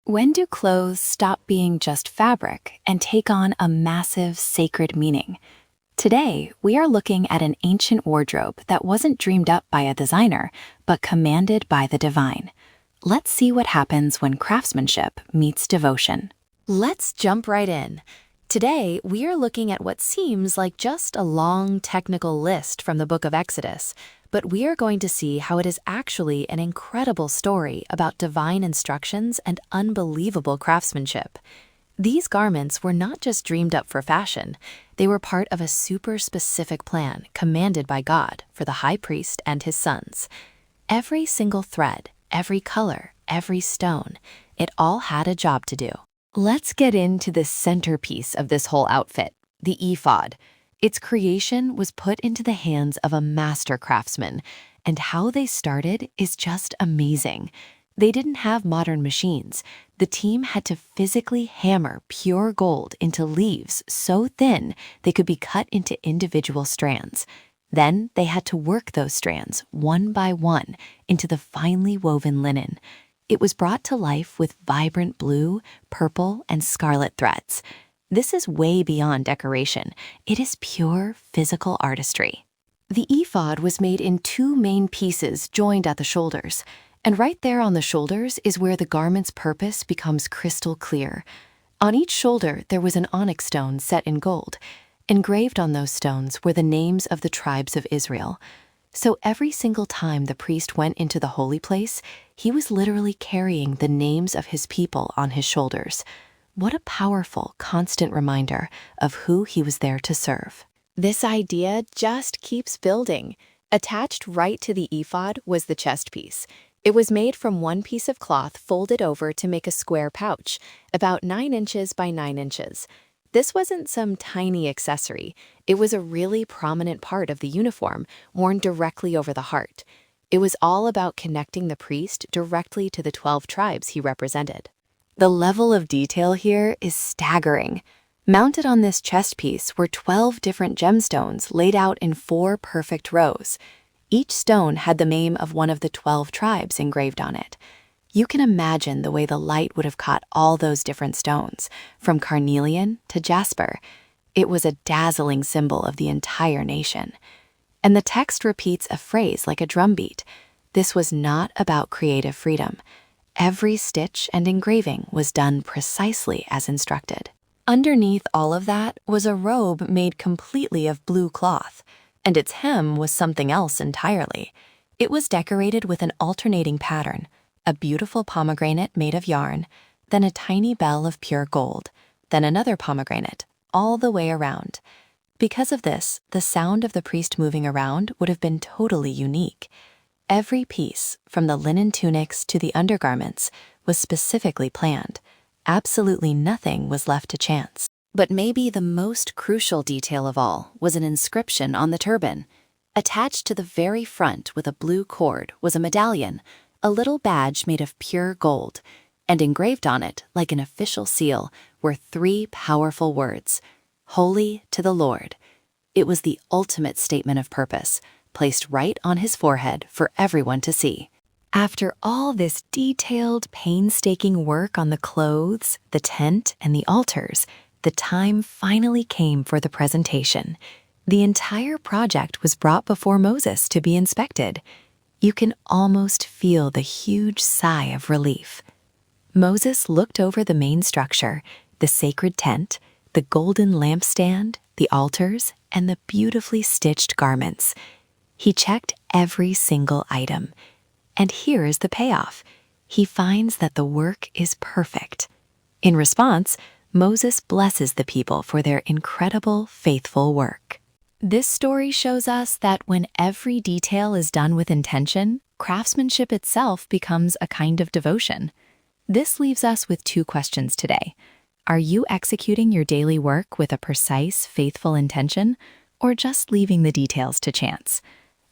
When do clothes stop being just fabric and take on a massive sacred meaning? Today, we are looking at an ancient wardrobe that wasn't dreamed up by a designer, but commanded by the divine. Let's see what happens when craftsmanship meets devotion. Let's jump right in. Today, we are looking at what seems like just a long technical list from the book of Exodus, but we are going to see how it is actually an incredible story about divine instructions and unbelievable craftsmanship. These garments were not just dreamed up for fashion, they were part of a super specific plan commanded by God for the high priest and his sons. Every single thread, every color, every stone, it all had a job to do. Let's get into the centerpiece of this whole outfit, the ephod. Its creation was put into the hands of a master craftsman, and how they started is just amazing. They didn't have modern machines. The team had to physically hammer pure gold into leaves so thin they could be cut into individual strands. Then they had to work those strands one by one into the finely woven linen. It was brought to life with vibrant blue, purple, and scarlet threads. This is way beyond decoration. It is pure physical artistry. The ephod was made in two main pieces joined at the shoulders, and right there on the shoulders is where the garment's purpose becomes crystal clear. On each shoulder, there was an onyx stone set in gold. Engraved on those stones were the names of the tribes of Israel. So every single time the priest went into the holy place, he was literally carrying the names of his people on his shoulders. What a powerful, constant reminder of who he was there to serve. This idea just keeps building. Attached right to the ephod was the chest piece. It was made from one piece of cloth folded over to make a square pouch, about 9 inches by 9 inches. This wasn't some tiny accessory. It was a really prominent part of the uniform, worn directly over the heart. It was all about connecting the priest directly to the 12 tribes he represented. The level of detail here is staggering. Mounted on this chest piece were 12 different gemstones laid out in 4 perfect rows. Each stone had the name of one of the 12 tribes engraved on it. You can imagine the way the light would have caught all those different stones, from carnelian to jasper. It was a dazzling symbol of the entire nation. And the text repeats a phrase like a drumbeat. This was not about creative freedom. Every stitch and engraving was done precisely as instructed. Underneath all of that was a robe made completely of blue cloth, and its hem was something else entirely. It was decorated with an alternating pattern, a beautiful pomegranate made of yarn, then a tiny bell of pure gold, then another pomegranate, all the way around. Because of this, the sound of the priest moving around would have been totally unique. Every piece, from the linen tunics to the undergarments, was specifically planned. Absolutely nothing was left to chance. But maybe the most crucial detail of all was an inscription on the turban. Attached to the very front with a blue cord was a medallion, a little badge made of pure gold, and engraved on it, like an official seal, were 3 powerful words: Holy to the Lord. It was the ultimate statement of purpose, placed right on his forehead for everyone to see. After all this detailed, painstaking work on the clothes, the tent, and the altars, the time finally came for the presentation. The entire project was brought before Moses to be inspected. You can almost feel the huge sigh of relief. Moses looked over the main structure, the sacred tent, the golden lampstand, the altars, and the beautifully stitched garments. He checked every single item. And here is the payoff. He finds that the work is perfect. In response, Moses blesses the people for their incredible, faithful work. This story shows us that when every detail is done with intention, craftsmanship itself becomes a kind of devotion. This leaves us with 2 questions today. Are you executing your daily work with a precise, faithful intention, or just leaving the details to chance?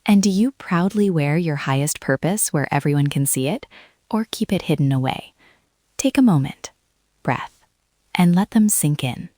And do you proudly wear your highest purpose where everyone can see it, or keep it hidden away? Take a moment, breath, and let them sink in.